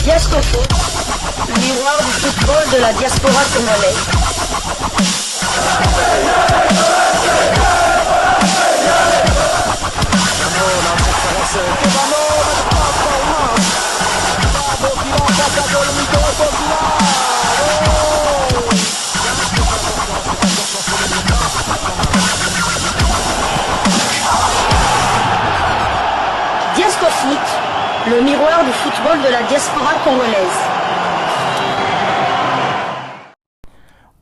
Diascofoot, le miroir du football de la diaspora congolaise. Diascofoot, le miroir du football de la diaspora congolaise.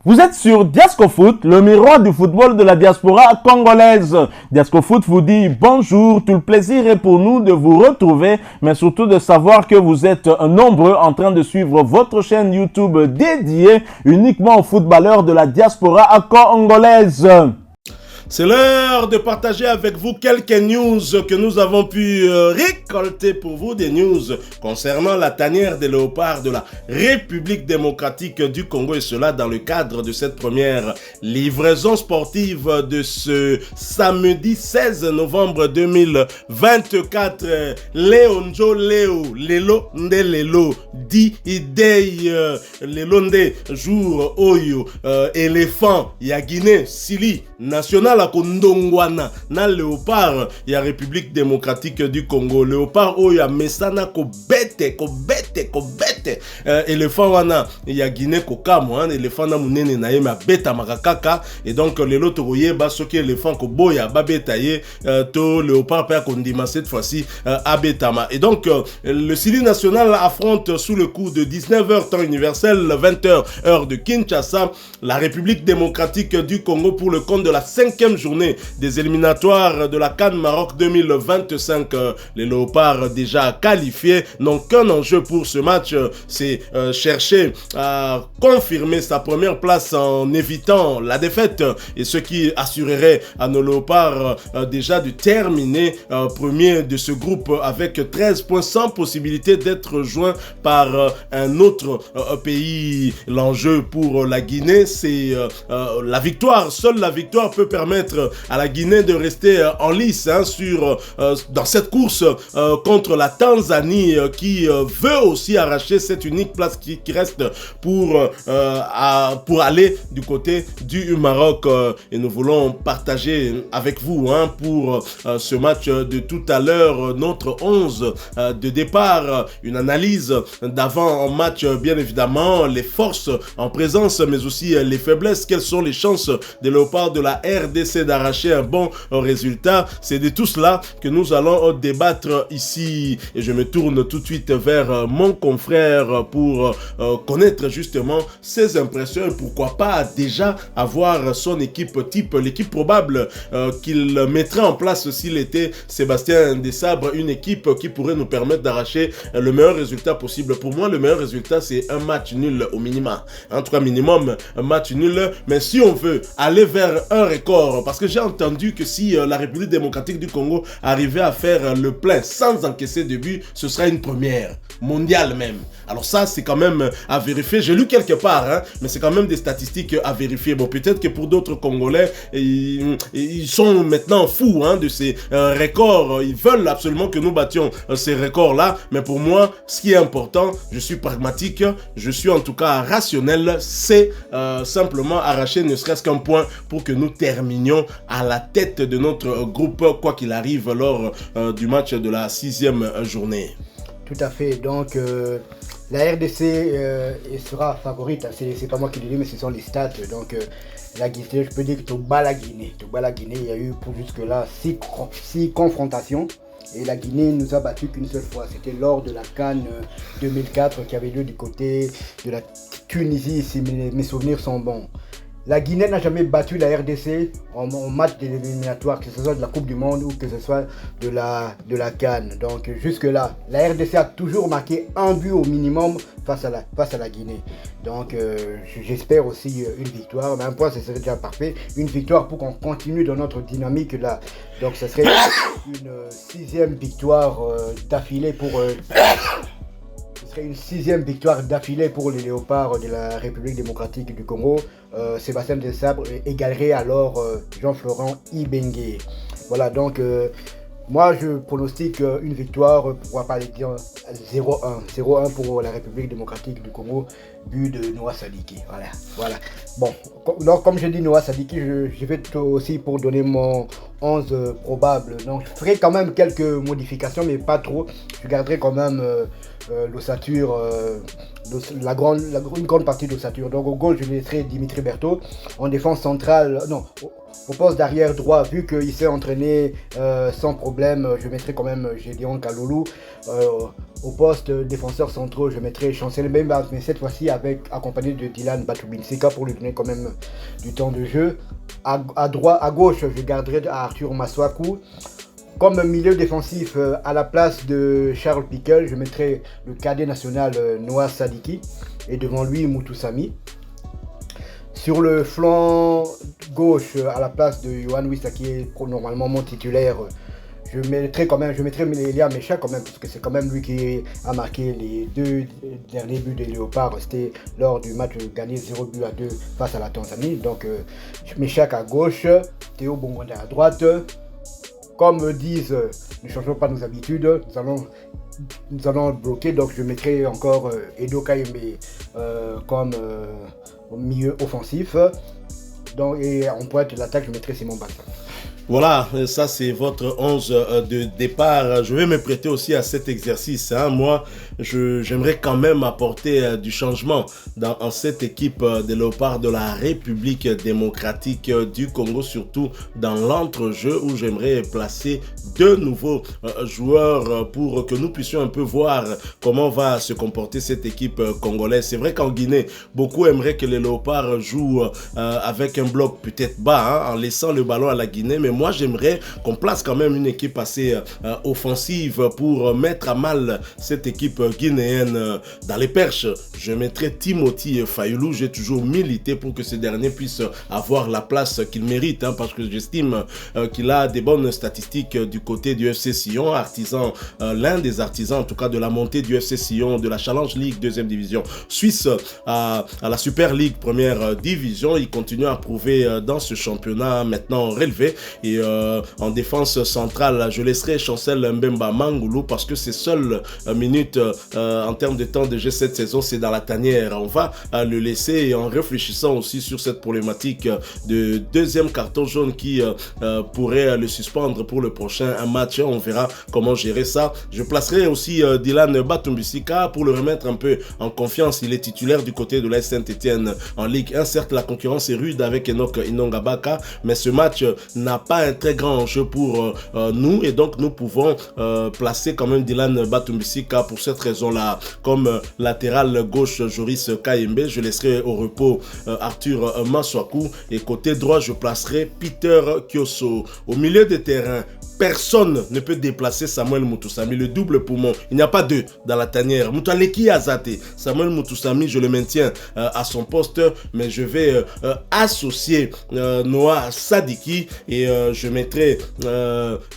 Vous êtes sur Diascofoot, le miroir du football de la diaspora congolaise. Diascofoot vous dit bonjour, tout le plaisir est pour nous de vous retrouver, mais surtout de savoir que vous êtes nombreux en train de suivre votre chaîne YouTube dédiée uniquement aux footballeurs de la diaspora congolaise. C'est l'heure de partager avec vous quelques news que nous avons pu récolter pour vous, des news concernant la tanière des léopards de la République démocratique du Congo, et cela dans le cadre de cette première livraison sportive de ce samedi 16 novembre 2024. Léonjo Léo, Lelo Nde Lelo, Di Idei, Lelo Nde, jour Oyo, éléphant, Yagine, Sili, national. Kondongwana na léopard ya République démocratique du Congo. Léopard oyo mesana ko bete éléphant wana ya Guinée ko kamo éléphant na munene na ye ma beta makakaka, et donc lelo to yeba soki éléphant ko boya ba beta ye to léopard pa kondima cette fois-ci abetama. Et donc le Sili national affronte sous le coup de 19h temps universel, 20h heure de Kinshasa, la République démocratique du Congo pour le compte de la 5e journée des éliminatoires de la CAN Maroc 2025. Les léopards déjà qualifiés n'ont qu'un enjeu pour ce match, c'est chercher à confirmer sa première place en évitant la défaite, et ce qui assurerait à nos léopards déjà de terminer premier de ce groupe avec 13 points sans possibilité d'être rejoint par un autre pays. L'enjeu pour la Guinée, c'est la victoire. Seule la victoire peut permettre à la Guinée de rester en lice dans cette course contre la Tanzanie qui veut aussi arracher cette unique place qui reste pour aller du côté du Maroc. Et nous voulons partager avec vous pour ce match de tout à l'heure notre 11 de départ, une analyse d'avant-match bien évidemment, les forces en présence mais aussi les faiblesses, quelles sont les chances des léopards de la RDC d'arracher un bon résultat. C'est de tout cela que nous allons débattre ici, et je me tourne tout de suite vers mon confrère pour connaître justement ses impressions et pourquoi pas déjà avoir son équipe type, l'équipe probable qu'il mettrait en place s'il était Sébastien Desabre, une équipe qui pourrait nous permettre d'arracher le meilleur résultat possible. Pour moi, le meilleur résultat, c'est un match nul au minimum. En tout cas, minimum, un match nul. Mais si on veut aller vers un record, parce que j'ai entendu que si la République démocratique du Congo arrivait à faire le plein sans encaisser de but, ce sera une première, mondiale même. Alors ça, c'est quand même à vérifier. J'ai lu quelque part, mais c'est quand même des statistiques à vérifier. Bon, peut-être que pour d'autres Congolais, ils sont maintenant fous de ces records. Ils veulent absolument que nous battions ces records-là. Mais pour moi, ce qui est important, je suis pragmatique, je suis en tout cas rationnel, c'est simplement arracher ne serait-ce qu'un point pour que nous terminions à la tête de notre groupe, quoi qu'il arrive, lors du match de la 6e journée. Tout à fait. Donc, la RDC sera favorite. C'est pas moi qui le dis, mais ce sont les stats. Donc, la Guinée, je peux dire que tout bas la Guinée. Il y a eu pour jusque-là 6 confrontations. Et la Guinée nous a battu qu'une seule fois. C'était lors de la CAN 2004 qui avait lieu du côté de la Tunisie, si mes souvenirs sont bons. La Guinée n'a jamais battu la RDC en match de l'éliminatoire, que ce soit de la Coupe du Monde ou que ce soit de la CAN. Donc jusque-là, la RDC a toujours marqué un but au minimum face à la Guinée. Donc j'espère aussi une victoire, mais un point ce serait déjà parfait. Une victoire pour qu'on continue dans notre dynamique là. Donc ce serait une 6e victoire d'affilée pour... Ce serait une 6e victoire d'affilée pour les léopards de la République démocratique du Congo. Sébastien Desabre égalerait alors Jean-Florent Ibengue. Voilà, donc Moi, je pronostique une victoire, pourquoi pas dire 0-1. 0-1 pour la République démocratique du Congo, but de Noah Sadiki. Voilà. Bon, donc, comme je dis Noah Sadiki, je vais aussi pour donner mon 11 probable. Donc, je ferai quand même quelques modifications, mais pas trop. Je garderai quand même l'ossature, une grande partie de l'ossature. Donc, au goal, je laisserai Dimitri Berthaud. En défense centrale, non. Au poste d'arrière droit, vu qu'il s'est entraîné sans problème, je mettrai quand même Gédéon Kaloulou. Au poste défenseur central, je mettrai Chancel Mbemba, mais cette fois-ci accompagné de Dylan Batubinseka pour lui donner quand même du temps de jeu. À gauche, je garderai Arthur Maswaku. Comme milieu défensif, à la place de Charles Piquel, je mettrai le cadet national Noah Sadiki et devant lui Moutou Sami. Sur le flanc gauche, à la place de Yohan Wissa, qui est normalement mon titulaire, je mettrai Elia Mecha quand même, parce que c'est quand même lui qui a marqué les 2 derniers buts des Léopards. C'était lors du match gagné 0-2 face à la Tanzanie. Donc Mecha à gauche, Théo Bongonda à droite. Comme disent, ne changeons pas nos habitudes, nous allons bloquer, donc je mettrai encore Edo Kayembe comme milieu offensif. Donc, et en pointe de l'attaque, je mettrai Simon Banza. Voilà, ça c'est votre 11 de départ. Je vais me prêter aussi à cet exercice. Moi, j'aimerais quand même apporter du changement dans cette équipe des Léopards de la République démocratique du Congo, surtout dans l'entrejeu où j'aimerais placer 2 nouveaux joueurs pour que nous puissions un peu voir comment va se comporter cette équipe congolaise. C'est vrai qu'en Guinée, beaucoup aimeraient que les Léopards jouent avec un bloc peut-être bas, en laissant le ballon à la Guinée, mais moi j'aimerais qu'on place quand même une équipe assez offensive pour mettre à mal cette équipe guinéenne dans les perches. Je mettrai Timothy Fayulu. J'ai toujours milité pour que ce dernier puisse avoir la place qu'il mérite, parce que j'estime qu'il a des bonnes statistiques du côté du FC Sion, l'un des artisans en tout cas de la montée du FC Sion, de la Challenge League 2e division suisse à la Super League 1re division. Il continue à prouver dans ce championnat maintenant relevé. Et en défense centrale, je laisserai Chancel Mbemba Mangoulou parce que ses seules minutes en termes de temps de jeu cette saison, c'est dans la tanière. On va le laisser et en réfléchissant aussi sur cette problématique de 2e carton jaune qui pourrait le suspendre pour le prochain match. On verra comment gérer ça. Je placerai aussi Dylan Batumbisika pour le remettre un peu en confiance. Il est titulaire du côté de l'AS Saint-Etienne en Ligue 1. Certes, la concurrence est rude avec Enoch Inongabaka, mais ce match n'a pas un très grand enjeu pour nous et donc nous pouvons placer quand même Dylan Batumbisika pour cette raison-là. Comme latéral gauche Joris Kayembe, je laisserai au repos Arthur Maswaku et côté droit je placerai Peter Kioso. Au milieu de terrain, personne ne peut déplacer Samuel Moutousami, le double poumon. Il n'y a pas deux dans la tanière. Moutaleki Azate, Samuel Moutousami, je le maintiens à son poste, mais je vais associer Noah Sadiki et je mettrai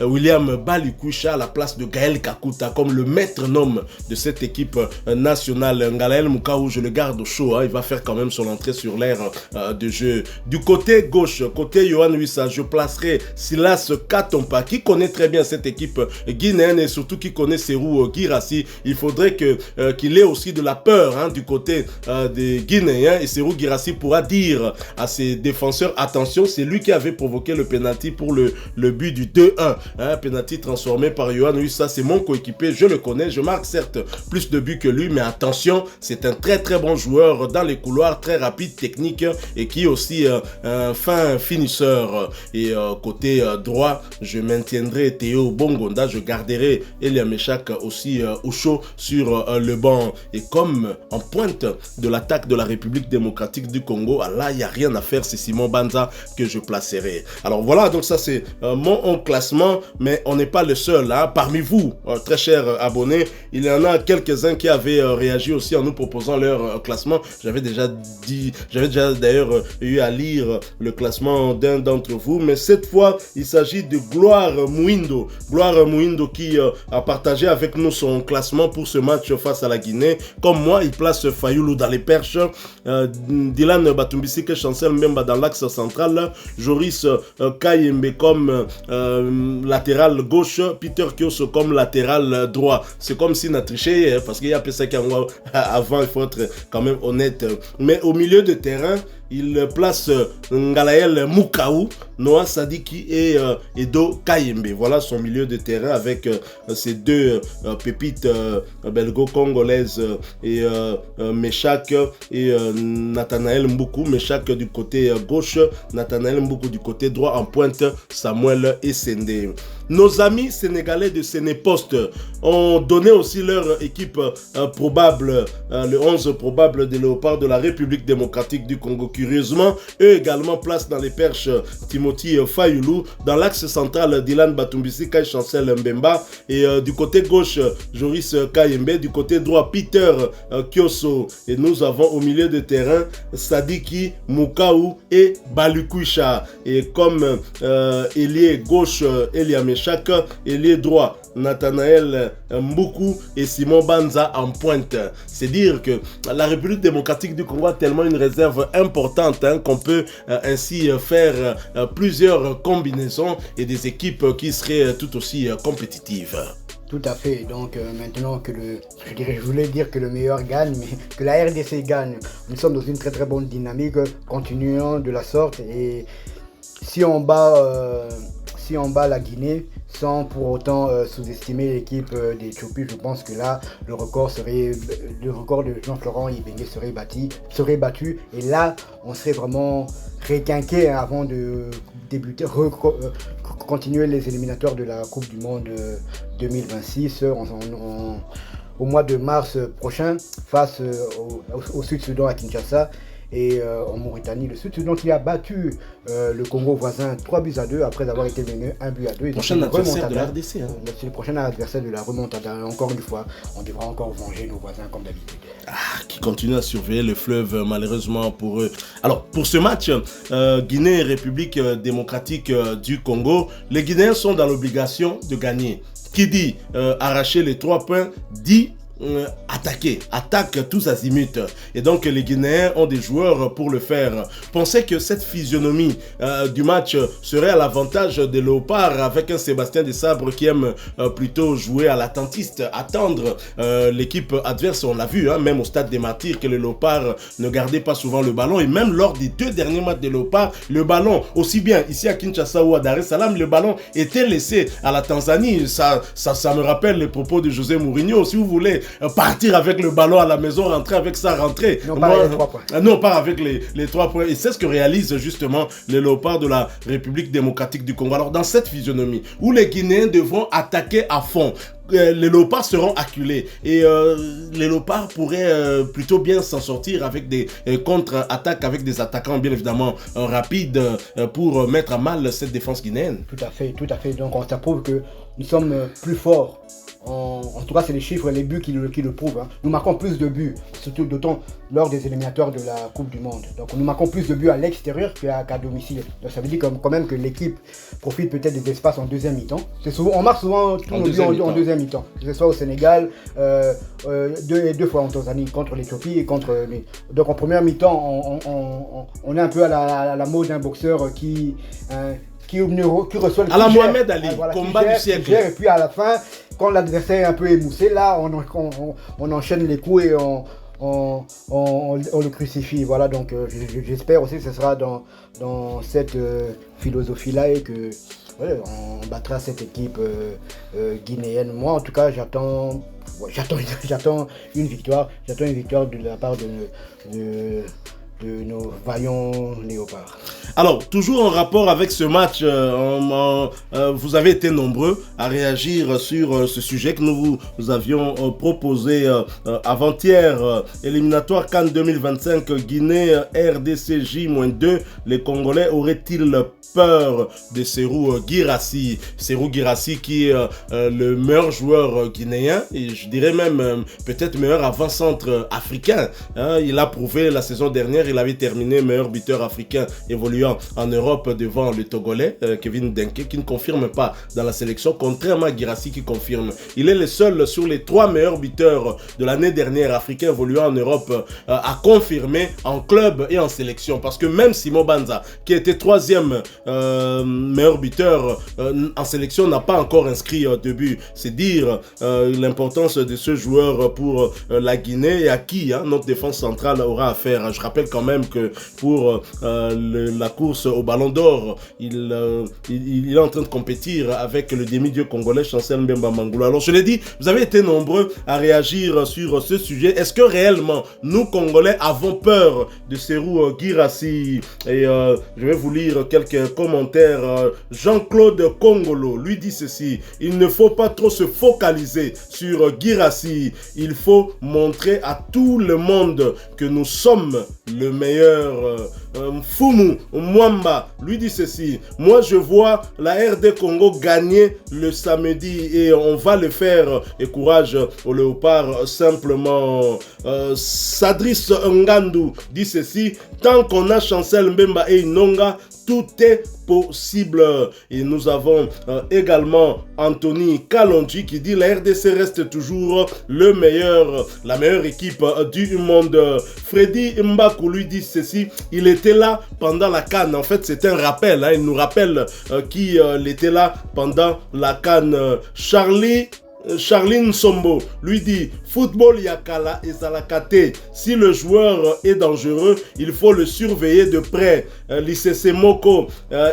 William Balikwisha à la place de Gaël Kakuta comme le maître-homme de cette équipe nationale. Ngalael Mukaou, je le garde au chaud, il va faire quand même son entrée sur l'aire de jeu. Du côté gauche, côté Yohan Wissa, je placerai Silas Katompa qui connaît très bien cette équipe guinéenne et surtout qui connaît Serhou Guirassy. Il faudrait qu'il ait aussi de la peur du côté des Guinéens et Serhou Guirassy pourra dire à ses défenseurs attention, c'est lui qui avait provoqué le penalty pour le but du 2-1. Penalty transformé par Yohan Wissa, c'est mon coéquipier, je le connais, je marque certes plus de buts que lui, mais attention, c'est un très très bon joueur dans les couloirs, très rapide, technique et qui est aussi un fin finisseur. Et côté droit, je maintiendrai Théo Bongonda, je garderai Elia Meshak aussi au chaud sur le banc. Et comme en pointe de l'attaque de la République démocratique du Congo, là il n'y a rien à faire, c'est Simon Banza que je placerai. Alors voilà, donc ça c'est mon classement, mais on n'est pas le seul. Parmi vous, très chers abonnés, il y en a quelques-uns qui avaient réagi aussi en nous proposant leur classement. J'avais déjà d'ailleurs eu à lire le classement d'un d'entre vous, mais cette fois il s'agit de Gloire Mouindo. Gloire Mouindo qui a partagé avec nous son classement pour ce match face à la Guinée. Comme moi, il place Fayoulou dans les perches, Dylan Batumbisike Chancel Mbemba dans l'axe central, Joris Kayembe comme latéral gauche, Peter Kioso comme latéral droit. C'est comme si on a triché, parce qu'il y a PSA qui avant, il faut être quand même honnête. Mais au milieu de terrain, il place Ngalael Mukaou, Noah Sadiki et Edo Kayembe. Voilà son milieu de terrain avec ces deux pépites belgo-congolaises et Meshak et Nathanaël Mboukou. Meshak du côté gauche, Nathanaël Mboukou du côté droit, en pointe Samuel Essende. Nos amis sénégalais de Sénépost ont donné aussi leur équipe probable, le 11 probable des Léopards de la République démocratique du Congo. Curieusement, eux également placent dans les perches Timothy Fayoulou, dans l'axe central Dylan Batumbisi Kai Chancel Mbemba, et du côté gauche Joris Kayembe, du côté droit Peter Kioso, et nous avons au milieu de terrain Sadiki Mukaou et Balukuisha, et comme ailier gauche Elia Meshak, ailier droit Nathanaël Mboukou et Simon Banza en pointe. C'est dire que la République démocratique du Congo a tellement une réserve importante qu'on peut ainsi faire plusieurs combinaisons et des équipes qui seraient tout aussi compétitives. Tout à fait. Donc maintenant que je voulais dire que le meilleur gagne, mais que la RDC gagne. Nous sommes dans une très très bonne dynamique, continuons de la sorte, et si on bat la Guinée sans pour autant sous-estimer l'équipe d'Éthiopie, je pense que là le record de Jean-Florent Ibenge serait battu, et là on serait vraiment requinqué avant de débuter, continuer les éliminatoires de la Coupe du Monde 2026 au mois de mars prochain face au Sud-Soudan à Kinshasa. Et en Mauritanie, le Sud-Soudan qui a battu le Congo voisin 3-2 après avoir été mené 1-2. Le prochain adversaire de la RDC. C'est le prochain adversaire de la remontada. Encore une fois, on devra encore venger nos voisins comme d'habitude. Qui continuent à surveiller le fleuve malheureusement pour eux. Alors pour ce match, Guinée et République démocratique du Congo, les Guinéens sont dans l'obligation de gagner. Qui dit arracher les 3 points dit attaque tous azimuts, et donc les Guinéens ont des joueurs pour le faire. Pensez que cette physionomie du match serait à l'avantage des Léopards, avec un Sébastien Desabre qui aime plutôt jouer à l'attentiste, attendre l'équipe adverse. On l'a vu même au stade des Martyrs que les Léopards ne gardaient pas souvent le ballon, et même lors des 2 derniers matchs des Léopards, le ballon, aussi bien ici à Kinshasa ou à Dar es Salaam, le ballon était laissé à la Tanzanie. Ça me rappelle les propos de José Mourinho. Si vous voulez partir avec le ballon à la maison, rentrer avec ça, rentrer. Non, pas avec les 3 points. Non, pas avec les 3 points. Et c'est ce que réalisent justement les Léopards de la République démocratique du Congo. Alors, dans cette physionomie, où les Guinéens devront attaquer à fond, les Léopards seront acculés. Et les Léopards pourraient plutôt bien s'en sortir avec des contre-attaques, avec des attaquants bien évidemment rapides pour mettre à mal cette défense guinéenne. Tout à fait, tout à fait. Donc, ça prouve que nous sommes plus forts. En tout cas, c'est les chiffres et les buts qui le prouvent. Nous marquons plus de buts, surtout d'autant lors des éliminatoires de la Coupe du Monde. Donc, nous marquons plus de buts à l'extérieur qu'à domicile. Donc, ça veut dire quand même que l'équipe profite peut-être des espaces en deuxième mi-temps. On marque souvent tous nos buts en deuxième mi-temps. Que ce soit au Sénégal, 2 fois en Tanzanie, contre l'Éthiopie et contre... Donc, en première mi-temps, on est un peu à la mode d'un boxeur qui reçoit le à la Mohamed Ali, combat du siècle. Et puis à la fin, quand l'adversaire est un peu émoussé, là, on enchaîne les coups et on le crucifie. Voilà, donc j'espère aussi que ce sera dans cette philosophie-là et que on battra cette équipe guinéenne. Moi, en tout cas, j'attends une victoire. J'attends une victoire de la part de nos vaillants Léopards. Alors, toujours en rapport avec ce match, vous avez été nombreux à réagir sur ce sujet que nous vous avions proposé avant-hier. Éliminatoire CAN 2025, Guinée, RDC J-2. Les Congolais auraient-ils peur de Serhou Guirassy? Serhou Guirassy qui est le meilleur joueur guinéen, et je dirais même peut-être meilleur avant-centre africain. Il a prouvé la saison dernière il avait terminé meilleur buteur africain évoluant en Europe devant le Togolais, Kevin Denke, qui ne confirme pas dans la sélection, contrairement à Guirassy qui confirme. Il est le seul sur les 3 meilleurs buteurs de l'année dernière africains évoluant en Europe à confirmer en club et en sélection. Parce que même Simon Banza, qui était 3e meilleur buteur en sélection, n'a pas encore inscrit de but. C'est dire l'importance de ce joueur pour la Guinée et à qui notre défense centrale aura affaire. Je rappelle quand même que pour la course au Ballon d'Or, il est en train de compétir avec le demi-dieu congolais Chancel Mbemba Mangula. Alors je l'ai dit, vous avez été nombreux à réagir sur ce sujet. Est-ce que réellement, nous Congolais avons peur de Serhou Guirassy? Et je vais vous lire quelques commentaires. Jean-Claude Congolo lui dit ceci: il ne faut pas trop se focaliser sur Guirassy. Il faut montrer à tout le monde que nous sommes le meilleur. Fumu Mwamba lui dit ceci: moi je vois la RD Congo gagner le samedi et on va le faire, et courage au Léopard simplement. Sadris Ngandu dit ceci: tant qu'on a Chancel Mbemba et Inonga, tout est possible. Et nous avons également Anthony Kalonji qui dit la RDC reste toujours la meilleure équipe du monde. Freddy Mbakou lui dit ceci: il était là pendant la CAN. En fait, c'est un rappel. Il nous rappelle qu'il était là pendant la CAN. Charline Sombo lui dit: football yakala et zalakate. Si le joueur est dangereux, il faut le surveiller de près. Lisese Moko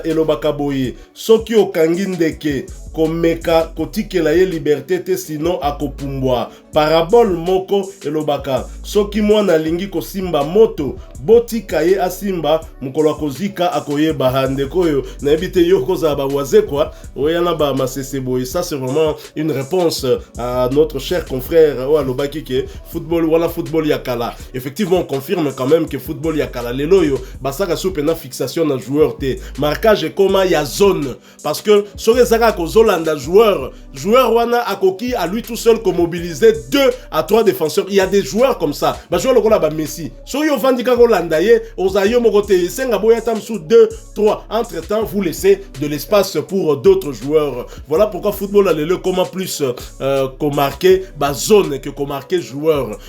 et Lobakaboye. Soki okangindeke komeka kotikela ye liberté te, sinon akopumbwa. Parabole Moko et Lobaka. Soki mwana lingi kosimba moto, botika ye asimba mukolo kozika akoye bahande koyo na ebite yo koza ba waze quoi. Oyana ba masese boy. Ça c'est vraiment une réponse à notre cher confrère Alobaki que football wala football yakala. Effectivement, on confirme quand même que football yakala leloyo basaka soupena fixation na joueur te. Marquage comme ya zone parce que soki zaka ko zolanda joueur wana akoki à lui tout seul ko mobiliser 2 à 3 défenseurs. Il y a des joueurs comme ça. Ba joueur lokola ba Messi. So yo vandika ko landa ye ozayo mokote senga boya tam sous 2 3. Entre-temps, vous laissez de l'espace pour d'autres joueurs. Voilà pourquoi football a le comment plus qu'on marqué ba zone que qu'on marqué joueur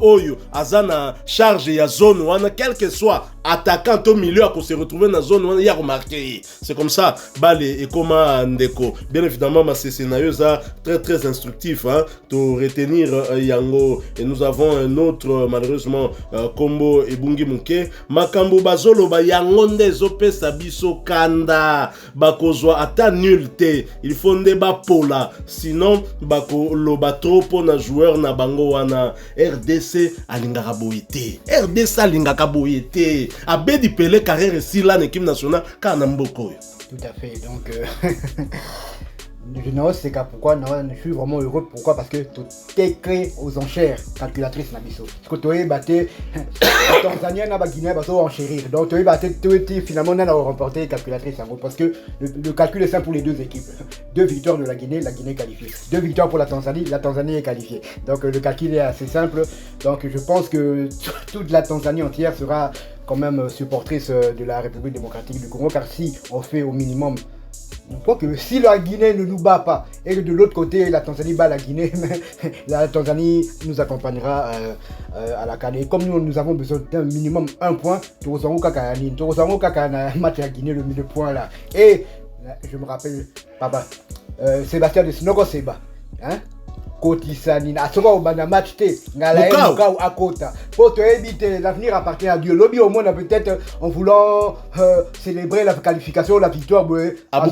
oyo azana charge ya zone wana quel que soit attaquant au milieu à se retrouver dans la zone wana ya remarqué. C'est comme ça Bale et comment ndeko. Bien évidemment ma scénario ça très instructif to retenir yango. Et nous avons un autre malheureusement Kombo et Bungi Muke makambo bazolo ba yango ndezo pesa biso kanda bakozwa ata nul te. Il faut ndeba pola sinon bako loba trop na joueur na bango wana. RDC alingaka boyete. RDC alingaka boyete. Abedi Pelé carrière ici là en équipe nationale kana mboko. Tout à fait. Donc non, c'est pourquoi je suis vraiment heureux. Pourquoi? Parce que tout est créé aux enchères calculatrices Nabiso. Parce que tu es battu Tanzanie na Guinée baso enchérir. Donc tu es battu finalement on a remporté calculatrice en gros parce que le calcul est simple pour les deux équipes. 2 victoires de la Guinée qualifiée. 2 victoires pour la Tanzanie est qualifiée. Donc le calcul est assez simple. Donc je pense que toute la Tanzanie entière sera quand même supportrice de la République démocratique du Congo, car si on fait au minimum, je crois que si la Guinée ne nous bat pas et que de l'autre côté la Tanzanie bat la Guinée, la Tanzanie nous accompagnera à la CAN. Et comme nous avons besoin d'un minimum 1 point, nous avons un match à Guinée le point là. Et je me rappelle, papa, Sébastien de Sinogo Seba, Kotisani, à ce moment match T, Ngalaï Akota. Pour te éviter, l'avenir appartient à Dieu. Lobby au monde peut-être en voulant célébrer la qualification, la victoire. Après,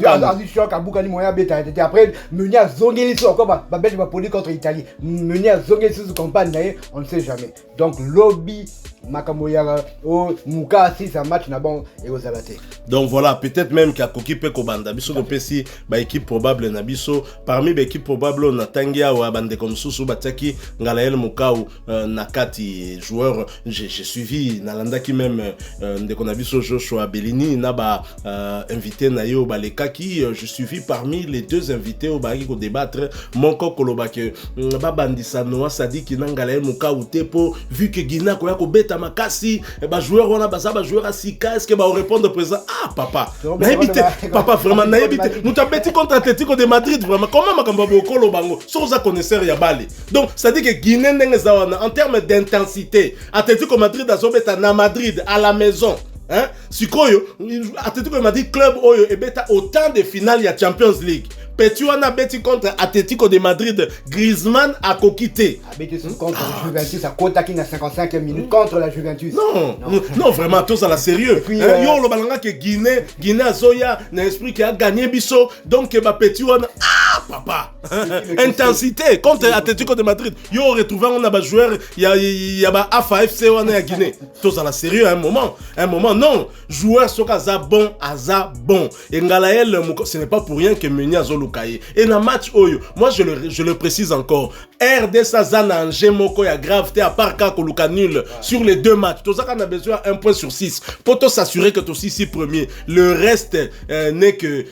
mener à Zonguelis encore, Babel va polir contre l'Italie. Mener à Zonguelis sous campagne, on ne sait jamais. Donc, lobby, Makamoyara, Mouka, si ça match n'a bon et aux abattés. Donc voilà, peut-être même qu'il y a Koki Pekobanda. Biso de Pessi, équipe probable Nabiso. Parmi les équipes probables, on a Tangia ou bandeko mosusu batiaki Ngalael Mukau nakati joueur j'ai suivi nalandaki même ndeko na biso Joshua Bellini na ba invité na yo balekaki je suivi parmi les deux invités au baki ko débattre moko koloba ke babandisa Noah Sadiki na Ngalael Mukau tepo vu que Guinea ko ya ko beta makasi ba joueur wana baza ba joueur asika est-ce que ba répondre présent ah papa naibite papa vraiment naibite nous tabeti contre Atlético de Madrid vraiment comment makambo bokolo bango soza connaisseur ya bale donc ça dit que Guinée ndenge zawana en termes d'intensité Atlético Madrid azobeta na Madrid à la maison hein sikoyo Atlético de Madrid club oyo ebeta autant de finales ya Champions League Petit wana beti contre Atlético de Madrid Griezmann a coquité contre la Juventus à Kotaki na 55e minute contre la Juventus non vraiment tous à la sérieux puis, yo lo balanga que Guinée azoya na esprit qui a gagné biso donc ba petit wana ah papa intensité contre Atlético de Madrid yo retrouvé on a ba joueur ya ba AFA FC wana ya Guinée tous à la sérieux un moment non joueur soka za bon et Ngalael ce n'est pas pour rien que Meunier azolo et dans match oyo moi je le précise encore RD Sazana en Moko ya gravité à part ka koluka nul sur les deux matchs tout ça qu'on a besoin 1 point sur 6 pour s'assurer que tous 6 premiers le reste n'est que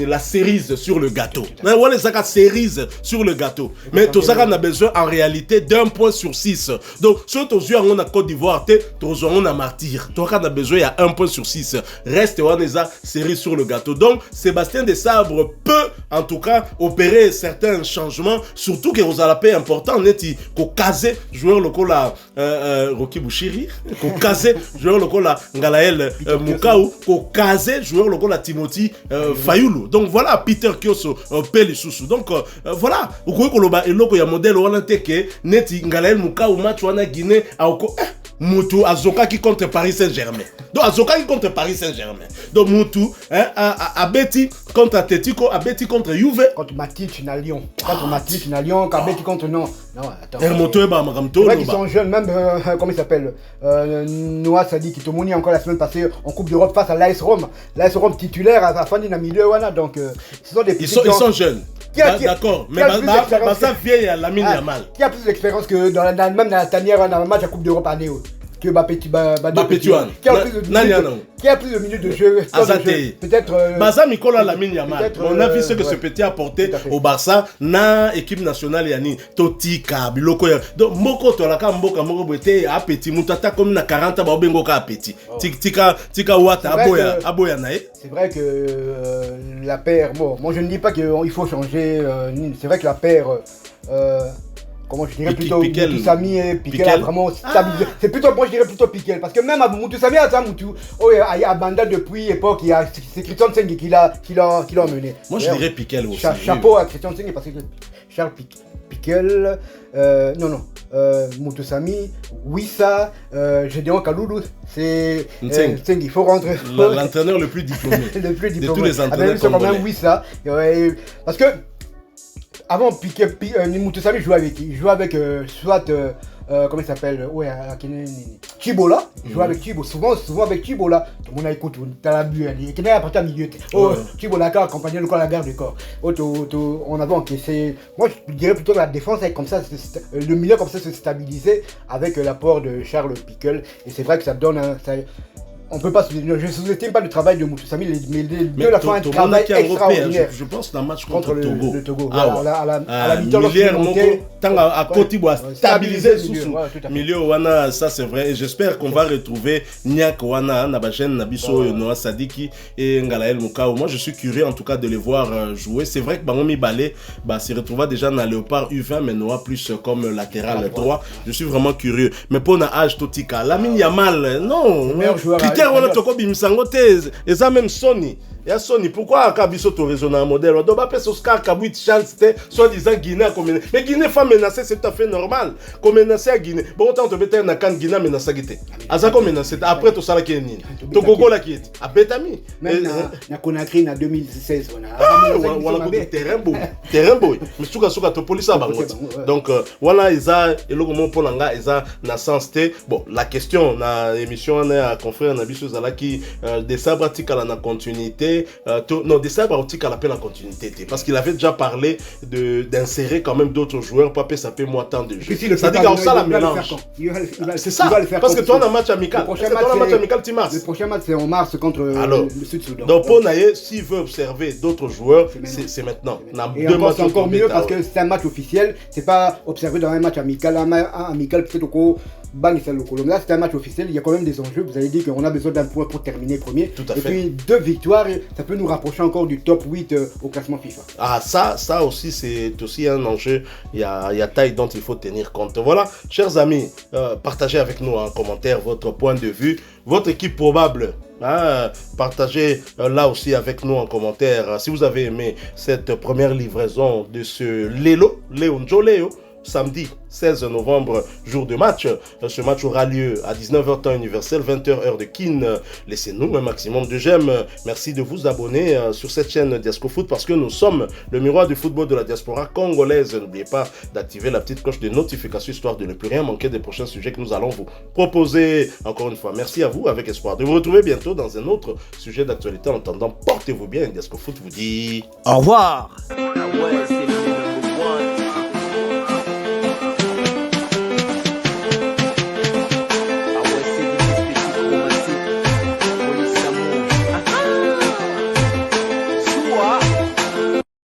la cerise sur le gâteau voilà ça cerise sur le gâteau mais tout ça qu'on a besoin en réalité d'1 point sur 6 donc surtout aux yeux on a Côte d'Ivoire on a Martyr tout ça qu'on a besoin il y a 1 point sur 6 reste on a cerise sur le gâteau donc Sébastien Desabre peut en tout cas opérer certains changements surtout que vous avez la paix important neti ko kaze joueur local Rocky Bouchiri ko kaze joueur local Ngalael Mukau ko kaze joueur local Timothy Fayulu donc voilà Peter Kioso Peli Susu donc voilà uko koloba eloko ya modèle wana teke neti Ngalael Mukau match wana Guinée aoko Moutou azokaki contre Paris Saint-Germain. Donc azokaki contre Paris Saint-Germain. Donc Moutou abeti contre Atletico, abeti contre Juve, contre Matic na Lyon. Contre Matic na Lyon, abeti contre non attends. El Moto ba makamto. Ils sont jeunes même comment il s'appelle Noah Sadi qui tomoni encore la semaine passée en Coupe d'Europe face à l'AS Rome. L'AS Rome titulaire à Fandi na milieu wana donc ce sont des ils sont jeunes. D'accord, mais ça vieille à Lamine Yamal. Qui a plus d'expérience que même dans la tanière dans le match à Coupe d'Europe année que Petit qui a plus de minutes de jeu peut-être Baza Mikola Lamine Yamal on a vu ce que ce petit a apporté au Barça na équipe nationale yani Totika biloko donc moko to la ka mboka moko bote a petit mutata comme na 40 ba bengo ka petit tika wata aboya nae c'est vrai que la paire bon moi je ne dis pas qu'il faut changer c'est vrai que la paire comment je dirais plutôt Moutoussamy et Piquel vraiment stabilisé. C'est plutôt moi je dirais plutôt Piquel parce que même Moutoussamy a ça Moutou il y a Banda depuis époque il y a c'est Christian Tseng qui l'a mené. Moi je dirais Piquel aussi. Chapeau à Christian Tseng parce que Charles Piquel Moutoussamy Wissa Gédéon Kaloulou c'est Tseng il faut rentrer l'entraîneur le plus diplômé de tous les entraîneurs comme même Wissa parce que avant Moutoussamy jouait avec soit comment il s'appelle Chibola il jouait avec Chibo souvent avec Chibola tout le monde écoute t'as la bu qui n'est pas à milieu Chibola qui accompagnait le garde du corps on avait encaissé moi je dirais plutôt que la défense est comme ça le milieu comme ça se stabiliser avec l'apport de Charles Piquel et c'est vrai que ça donne on peut pas je sous-estime pas le travail de Moutoussamy mais les deux la fin un travail extraordinaire je pense dans le match contre le Togo à la mi-temps à côté stabiliser sous milieu wana ça c'est vrai et j'espère qu'on va retrouver Niak wana na ba jeune na biso Noah Sadiki et Ngalael Mukau moi je suis curieux en tout cas de les voir jouer c'est vrai que Bangomi Balé se retrouva déjà dans Léopard U20 mais Noah plus comme latéral droit je suis vraiment curieux mais pour na âge Totika Lamine Yamal non Peter wana toko bimisango te eza même Sony ya Sony pourquoi Kabiso to raisonner un modèle on doit pas Oscar Kabouit chance soit disant Guinée comme mais Guinée femme menacée c'est tout à fait normal comme menacer à Guinée bon autant te mettre na kan Guinée menacé gité aza comme menacé après tout ça la qui est nini to gogo la qui est a betami même na Conakry en 2016 on a terrain beau mais suka to police bango donc voilà isa eloko mon polanga isa na sens te bon la question na émission na confrère na biso zala qui des sabratika na continuité parlé, non, de ça, à l'appel en continuité, parce qu'il avait déjà parlé d'insérer quand même d'autres joueurs, pas ça peut moins tant de jeux. Ça dit qu'on ça la mélange. C'est ça, parce que toi, on a un match amical. Le prochain match, c'est en mars contre le Sud-Soudan. Donc, pour Naye, s'il veut observer d'autres joueurs, c'est maintenant. Et c'est encore mieux parce que c'est un match officiel, c'est pas observé dans un match amical. Un amical, peut-être au là, c'est un match officiel, il y a quand même des enjeux. Vous avez dit qu'on a besoin d'un point pour terminer premier. Tout à fait. Puis 2 victoires, ça peut nous rapprocher encore du top 8 au classement FIFA. Ah, ça aussi, c'est aussi un enjeu. Il y a taille dont il faut tenir compte. Voilà, chers amis, partagez avec nous en commentaire votre point de vue, votre équipe probable. Partagez là aussi avec nous en commentaire si vous avez aimé cette première livraison de ce Léo samedi 16 novembre, jour de match. Ce match aura lieu à 19h temps universel, 20h heure de Kin. Laissez-nous un maximum de j'aime. Merci de vous abonner sur cette chaîne Diasco Foot parce que nous sommes le miroir du football de la diaspora congolaise. N'oubliez pas d'activer la petite cloche de notification histoire de ne plus rien manquer des prochains sujets que nous allons vous proposer. Encore une fois, merci à vous avec espoir de vous retrouver bientôt dans un autre sujet d'actualité. En attendant, portez-vous bien. Diasco Foot vous dit au revoir.